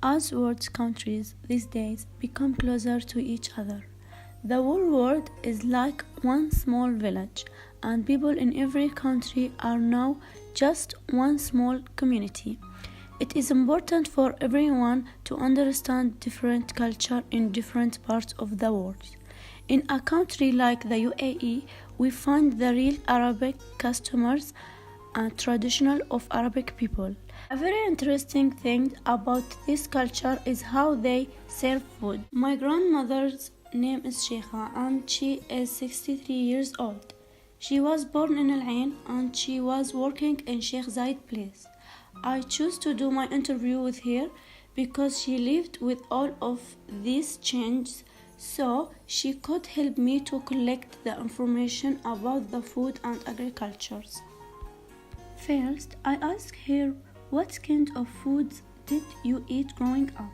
As world countries these days become closer to each other, the whole world is like one small village, and people in every country are now just one small community. It is important for everyone to understand different culture in different parts of the world. In a country like the UAE, we find the real Arabic customers and traditional of Arabic people. A very interesting thing about this culture is how they serve food. My grandmother's name is Sheikha and she is 63 years old. She was born in Al Ain and she was working in Sheikh Zayed place. I chose to do my interview with her because she lived with all of these changes, so she could help me to collect the information about the food and agricultures. First, I asked her what kind of foods did you eat growing up.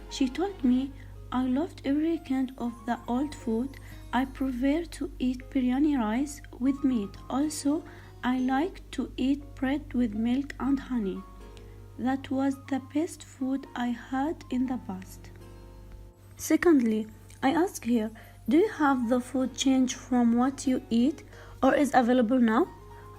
She told me I loved every kind of the old food. I prefer to eat biryani rice with meat. Also, I like to eat bread with milk and honey. That was the best food I had in the past. Secondly, I asked her, do you have the food change from what you eat or is available now?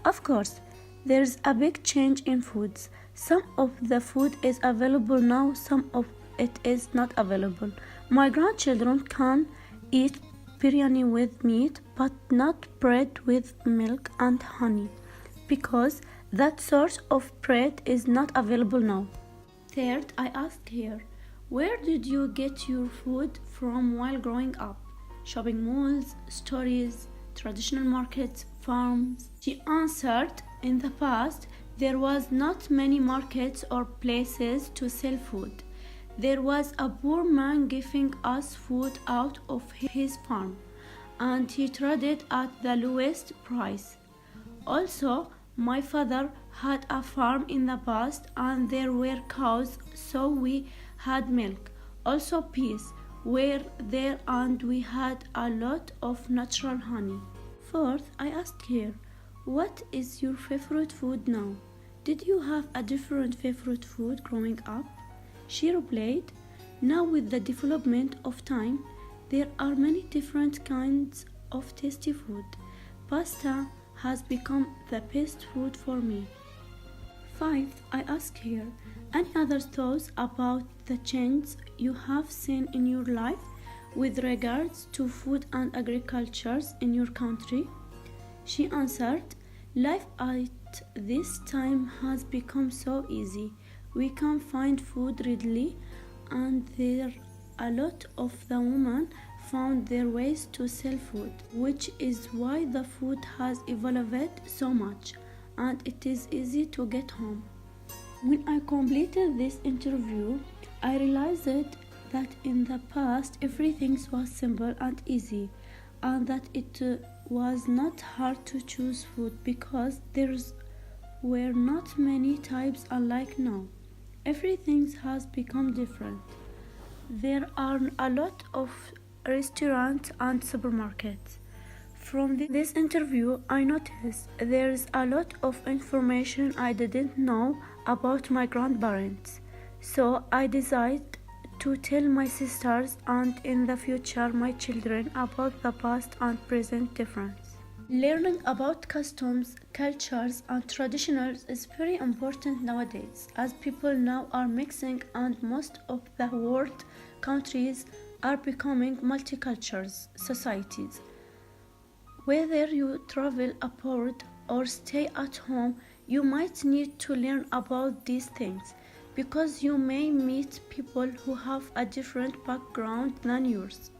Of course, there's a big change in foods. Some of the food is available now, some of it is not available. My grandchildren can eat biryani with meat but not bread with milk and honey because that sort of bread is not available now. Third, I asked her, where did you get your food from while growing up? Shopping malls, stores, traditional markets, farms? She answered, in the past, there was not many markets or places to sell food. There was a poor man giving us food out of his farm, and he traded at the lowest price. Also, my father had a farm in the past and there were cows, so we had milk. Also, peas were there and we had a lot of natural honey. Fourth, I asked her, what is your favorite food now? Did you have a different favorite food growing up? She replied, now with the development of time, there are many different kinds of tasty food. Pasta has become the best food for me. Fifth, I asked her, any other thoughts about the changes you have seen in your life with regards to food and agriculture in your country? She answered, life at this time has become so easy. We can find food readily and there a lot of the women found their ways to sell food, which is why the food has evolved so much and it is easy to get home. When I completed this interview, I realized that in the past everything was simple and easy and that it was not hard to choose food because there were not many types unlike now. Everything has become different. There are a lot of restaurants and supermarkets. From this interview, I noticed there is a lot of information I didn't know about my grandparents. So I decided to tell my sisters and in the future my children about the past and present difference. Learning about customs, cultures, and traditions is very important nowadays as people now are mixing and most of the world countries are becoming multicultural societies. Whether you travel abroad or stay at home, you might need to learn about these things because you may meet people who have a different background than yours.